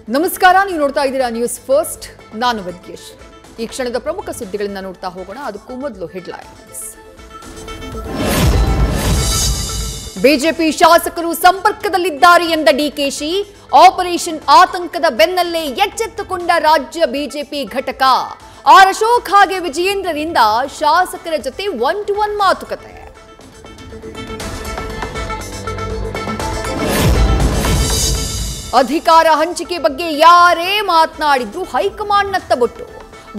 ನಮಸ್ಕಾರ, ನೀವು ನೋಡ್ತಾ ಇದ್ದೀರಾ ನ್ಯೂಸ್ ಫಸ್ಟ್. ನಾನು ವಿದ್ಯೇಶ್. ಈ ಕ್ಷಣದ ಪ್ರಮುಖ ಸುದ್ದಿಗಳನ್ನು ನೋಡ್ತಾ ಹೋಗೋಣ. ಅದಕ್ಕೂ ಮೊದಲು ಹೆಡ್ಲೈನ್ಸ್. ಬಿಜೆಪಿ ಶಾಸಕರು ಸಂಪರ್ಕದಲ್ಲಿದ್ದಾರೆ ಎಂದ ಡಿಕೆಶಿ, ಆಪರೇಷನ್ ಆತಂಕದ ಬೆನ್ನಲ್ಲೇ ಎಚ್ಚೆತ್ತುಕೊಂಡ ರಾಜ್ಯ ಬಿಜೆಪಿ ಘಟಕ. ಆರ್ ಅಶೋಕ್ ಹಾಗೆ ವಿಜಯೇಂದ್ರರಿಂದ ಶಾಸಕರ ಜೊತೆ 1-to-1 ಮಾತುಕತೆ. ಅಧಿಕಾರ ಹಂಚಿಕೆ ಬಗ್ಗೆ ಯಾರೇ ಮಾತನಾಡಿದ್ರು ಹೈಕಮಾಂಡ್ನತ್ತ ಬೊಟ್ಟು.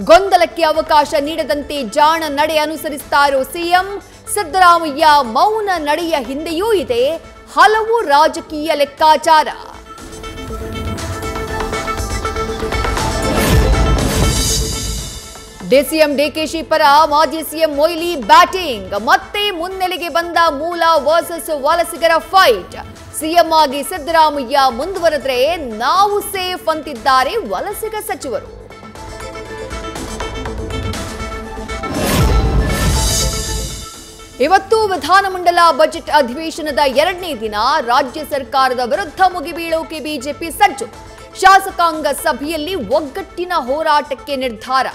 ಗೊಂದಲಕ್ಕೆ ಅವಕಾಶ ನೀಡದಂತೆ ಜಾಣ ನಡೆ ಅನುಸರಿಸ್ತಾ ಇರೋ ಸಿಎಂ ಸಿದ್ದರಾಮಯ್ಯ ಮೌನ ನಡೆಯ ಹಿಂದೆಯೂ ಇದೆ ಹಲವು ರಾಜಕೀಯ ಲೆಕ್ಕಾಚಾರ. ಡಿಸಿಎಂ ಡಿಕೆಶಿ ಪರ ಮಾಜಿ ಸಿಎಂ ಮೊಯ್ಲಿ ಬ್ಯಾಟಿಂಗ್. ಮತ್ತೆ ಮುನ್ನೆಲೆಗೆ ಬಂದ ಮೂಲ ವರ್ಸಸ್ ವಲಸಿಗರ ಫೈಟ್. ಸಿಎಂ ಆಗಿ ಸಿದ್ದರಾಮಯ್ಯ ಮುಂದುವರೆದ್ರೆ ನಾವು ಸೇಫ್ ಅಂತಿದ್ದಾರೆ ವಲಸಿಗ ಸಚಿವರು. ಇವತ್ತು ವಿಧಾನಮಂಡಲ ಬಜೆಟ್ ಅಧಿವೇಶನದ 2ನೇ ದಿನ. ರಾಜ್ಯ ಸರ್ಕಾರದ ವಿರುದ್ಧ ಮುಗಿಬೀಳೋಕೆ ಬಿಜೆಪಿ ಸಜ್ಜು. ಶಾಸಕಾಂಗ ಸಭೆಯಲ್ಲಿ ಒಗ್ಗಟ್ಟಿನ ಹೋರಾಟಕ್ಕೆ ನಿರ್ಧಾರ.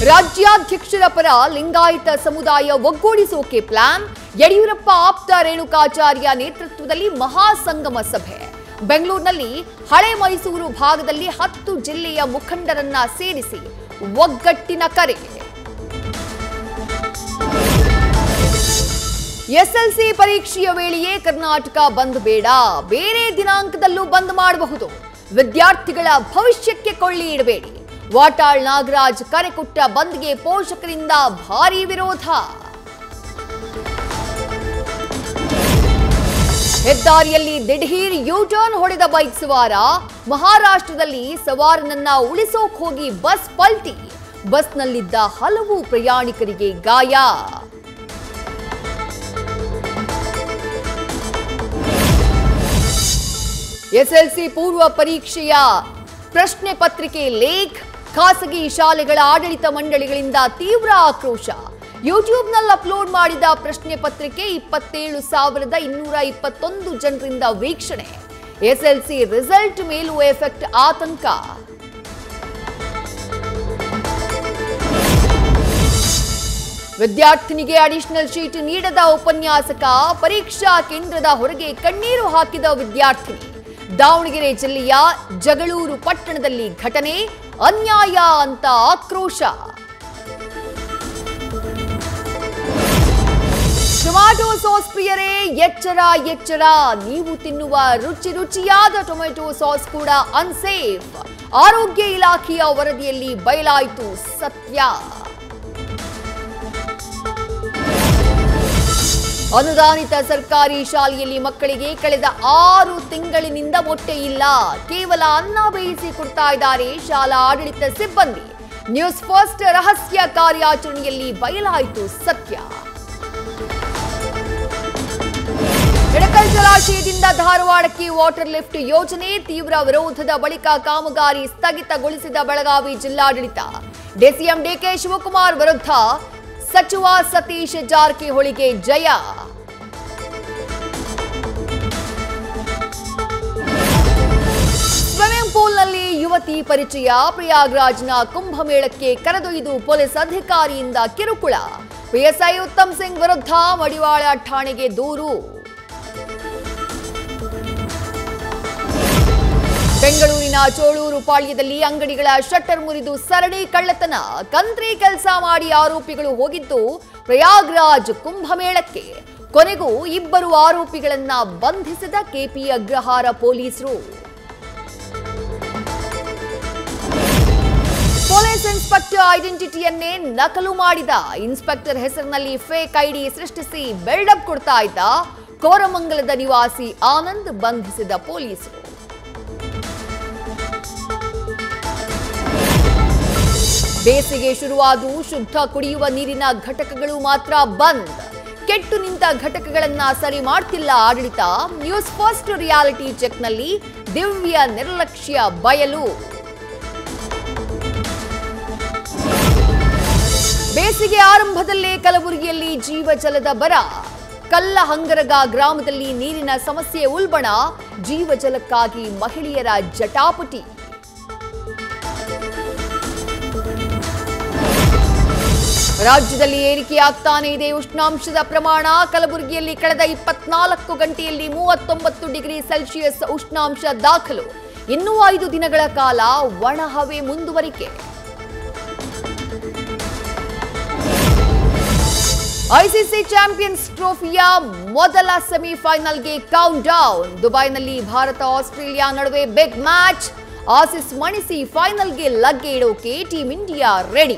ರಾಜ್ಯಾಧ್ಯಕ್ಷರ ಪರ ಲಿಂಗಾಯತ ಸಮುದಾಯ ಒಗ್ಗೂಡಿಸೋಕೆ ಪ್ಲಾನ್. ಯಡಿಯೂರಪ್ಪ ಆಪ್ತ ರೇಣುಕಾಚಾರ್ಯ ನೇತೃತ್ವದಲ್ಲಿ ಮಹಾಸಂಗಮ ಸಭೆ. ಬೆಂಗಳೂರಿನಲ್ಲಿ ಹಳೆ ಮೈಸೂರು ಭಾಗದಲ್ಲಿ 10 ಜಿಲ್ಲೆಯ ಮುಖಂಡರನ್ನ ಸೇರಿಸಿ ಒಗ್ಗಟ್ಟಿನ ಕರೆ. ಎಸ್ಎಲ್ಸಿ ಪರೀಕ್ಷೆಯ ವೇಳೆಯೇ ಕರ್ನಾಟಕ ಬಂದ್ ಬೇಡ, ಬೇರೆ ದಿನಾಂಕದಲ್ಲೂ ಬಂದ್ ಮಾಡಬಹುದು. ವಿದ್ಯಾರ್ಥಿಗಳ ಭವಿಷ್ಯಕ್ಕೆ ಕೊಳ್ಳಿ ಇಡಬೇಡಿ. ವಾಟಾಳ್ ನಾಗರಾಜ್ ಕರೆ ಕೊಟ್ಟ ಬಂದ್ಗೆ ಪೋಷಕರಿಂದ ಭಾರೀ ವಿರೋಧ. ಹೆದ್ದಾರಿಯಲ್ಲಿ ದಿಢೀರ್ ಯೂಟರ್ನ್ ಹೊಡೆದ ಬೈಕ್ ಸವಾರ. ಮಹಾರಾಷ್ಟ್ರದಲ್ಲಿ ಸವಾರನನ್ನ ಉಳಿಸೋಕ್ ಹೋಗಿ ಬಸ್ ಪಲ್ಟಿ. ಬಸ್ನಲ್ಲಿದ್ದ ಹಲವು ಪ್ರಯಾಣಿಕರಿಗೆ ಗಾಯ. ಎಸ್ಎಲ್ಸಿ ಪೂರ್ವ ಪರೀಕ್ಷೆಯ ಪ್ರಶ್ನೆ ಪತ್ರಿಕೆ ಲೀಕ್. ಖಾಸಗಿ ಶಾಲೆಗಳ ಆಡಳಿತ ಮಂಡಳಿಗಳಿಂದ ತೀವ್ರ ಆಕ್ರೋಶ. ಯೂಟ್ಯೂಬ್ನಲ್ಲಿ ಅಪ್ಲೋಡ್ ಮಾಡಿದ ಪ್ರಶ್ನೆ ಪತ್ರಿಕೆ 27,221 ಜನರಿಂದ ವೀಕ್ಷಣೆ. ಎಸ್ಎಲ್ಸಿ ರಿಸಲ್ಟ್ ಮೇಲೂ ಎಫೆಕ್ಟ್ ಆತಂಕ. ವಿದ್ಯಾರ್ಥಿನಿಗೆ ಅಡಿಷನಲ್ ಶೀಟ್ ನೀಡದ ಉಪನ್ಯಾಸಕ. ಪರೀಕ್ಷಾ ಕೇಂದ್ರದ ಹೊರಗೆ ಕಣ್ಣೀರು ಹಾಕಿದ ವಿದ್ಯಾರ್ಥಿನಿ. ದಾವಣಗೆರೆ ಜಿಲ್ಲೆಯ ಜಗಳೂರು ಪಟ್ಟಣದಲ್ಲಿ ಘಟನೆ. ಅನ್ಯಾಯ ಅಂತ ಆಕ್ರೋಶ. ಟೊಮ್ಯಾಟೊ ಸಾಸ್ ಪ್ರಿಯರೇ ಎಚ್ಚರ ಎಚ್ಚರ. ನೀವು ತಿನ್ನುವ ರುಚಿಯಾದ ಟೊಮೆಟೊ ಸಾಸ್ ಕೂಡ ಅನ್ಸೇಫ್. ಆರೋಗ್ಯ ಇಲಾಖೆಯ ವರದಿಯಲ್ಲಿ ಬಯಲಾಯಿತು ಸತ್ಯ. ಅನುದಾನಿತ ಸರ್ಕಾರಿ ಶಾಲೆಯಲ್ಲಿ ಮಕ್ಕಳಿಗೆ ಕಳೆದ 6 ತಿಂಗಳಿನಿಂದ ಮೊಟ್ಟೆ ಇಲ್ಲ. ಕೇವಲ ಅನ್ನ ಬೇಯಿಸಿ ಕೊಡ್ತಾ ಇದ್ದಾರೆ ಶಾಲಾ ಆಡಳಿತ ಸಿಬ್ಬಂದಿ. ನ್ಯೂಸ್ ಫಸ್ಟ್ ರಹಸ್ಯ ಕಾರ್ಯಾಚರಣೆಯಲ್ಲಿ ಬಯಲಾಯಿತು ಸತ್ಯ. ಎಡಕಲ್ ಜಲಾಶಯದಿಂದ ಧಾರವಾಡಕ್ಕೆ ವಾಟರ್ ಲಿಫ್ಟ್ ಯೋಜನೆ. ತೀವ್ರ ವಿರೋಧದ ಬಳಿಕ ಕಾಮಗಾರಿ ಸ್ಥಗಿತಗೊಳಿಸಿದ ಬೆಳಗಾವಿ ಜಿಲ್ಲಾಡಳಿತ. ಡಿಸಿಎಂ ಡಿಕೆ ಶಿವಕುಮಾರ್ ವಿರುದ್ಧ ಸಚಿವ ಸತೀಶ್ ಜಾರಕಿಹೊಳಿಗೆ ಜಯ. ಸ್ವಿಮ್ಮಿಂಗ್ ಪೂಲ್ನಲ್ಲಿ ಯುವತಿ ಪರಿಚಯ. ಪ್ರಯಾಗ್ರಾಜ್ನ ಕುಂಭಮೇಳಕ್ಕೆ ಕರೆದೊಯ್ದು ಪೊಲೀಸ್ ಅಧಿಕಾರಿಯಿಂದ ಕಿರುಕುಳ. ಪಿಎಸ್ಐ ಉತ್ತಮ್ ಸಿಂಗ್ ವಿರುದ್ಧ ಮಡಿವಾಳ ಠಾಣೆಗೆ ದೂರು. ಬೆಂಗಳೂರಿನ ಚೋಳೂರು ಪಾಳ್ಯದಲ್ಲಿ ಅಂಗಡಿಗಳ ಶಟ್ಟರ್ ಮುರಿದು ಸರಣಿ ಕಳ್ಳತನ. ಕಂತ್ರಿ ಕೆಲಸ ಮಾಡಿ ಆರೋಪಿಗಳು ಹೋಗಿದ್ದು ಪ್ರಯಾಗ್ರಾಜ್ ಕುಂಭಮೇಳಕ್ಕೆ. ಕೊನೆಗೂ 2 ಆರೋಪಿಗಳನ್ನ ಬಂಧಿಸಿದ ಕೆಪಿ ಅಗ್ರಹಾರ ಪೊಲೀಸರು. ಪೊಲೀಸ್ ಇನ್ಸ್ಪೆಕ್ಟರ್ ಐಡೆಂಟಿಟಿಯನ್ನೇ ನಕಲು ಮಾಡಿದ. ಇನ್ಸ್ಪೆಕ್ಟರ್ ಹೆಸರಿನಲ್ಲಿ ಫೇಕ್ ಐಡಿ ಸೃಷ್ಟಿಸಿ ಬಿಲ್ಡಪ್ ಕೊಡ್ತಾ ಇದ್ದ ಕೋರಮಂಗಲದ ನಿವಾಸಿ ಆನಂದ್ ಬಂಧಿಸಿದ ಪೊಲೀಸರು. ಬೇಸಿಗೆ ಶುರುವಾದರೂ ಶುದ್ಧ ಕುಡಿಯುವ ನೀರಿನ ಘಟಕಗಳು ಮಾತ್ರ ಬಂದ್. ಕೆಟ್ಟು ನಿಂತ ಘಟಕಗಳನ್ನ ಸರಿ ಮಾಡ್ತಿಲ್ಲ ಆಡಳಿತ. ನ್ಯೂಸ್ ಫಸ್ಟ್ ರಿಯಾಲಿಟಿ ಚೆಕ್ನಲ್ಲಿ ದಿವ್ಯ ನಿರ್ಲಕ್ಷ್ಯ ಬಯಲು. ಬೇಸಿಗೆ ಆರಂಭದಲ್ಲೇ ಕಲಬುರಗಿಯಲ್ಲಿ ಜೀವಜಲದ ಬರ. ಕಲ್ಲಹಂಗರಗ ಗ್ರಾಮದಲ್ಲಿ ನೀರಿನ ಸಮಸ್ಯೆ ಉಲ್ಬಣ, ಜೀವಜಲಕ್ಕಾಗಿ ಮಹಿಳೆಯರ ಜಟಾಪಟಿ. ರಾಜ್ಯದಲ್ಲಿ ಏರಿಕೆಯಾಗ್ತಾನೆ ಇದೆ ಉಷ್ಣಾಂಶದ ಪ್ರಮಾಣ. ಕಲಬುರಗಿಯಲ್ಲಿ ಕಳೆದ 24 ಗಂಟೆಯಲ್ಲಿ 39 ಡಿಗ್ರಿ ಸೆಲ್ಸಿಯಸ್ ಉಷ್ಣಾಂಶ ದಾಖಲು. ಇನ್ನೂ 5 ದಿನಗಳ ಕಾಲ ಒಣಹವೆ ಮುಂದುವರಿಕೆ. ಐಸಿಸಿ ಚಾಂಪಿಯನ್ಸ್ ಟ್ರೋಫಿಯ ಮೊದಲ ಸೆಮಿಫೈನಲ್ಗೆ ಕೌಂಟ್ ಡೌನ್. ದುಬೈನಲ್ಲಿ ಭಾರತ ಆಸ್ಟ್ರೇಲಿಯಾ ನಡುವೆ ಬಿಗ್ ಮ್ಯಾಚ್. ಆಸೀಸ್ ಮಣಿಸಿ ಫೈನಲ್ಗೆ ಲಗ್ಗೆ ಇಡೋಕೆ team India ready.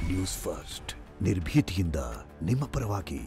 News first ನಿರ್ಭೀತಿಯಿಂದ ನಿಮ್ಮ ಪರವಾಗಿ.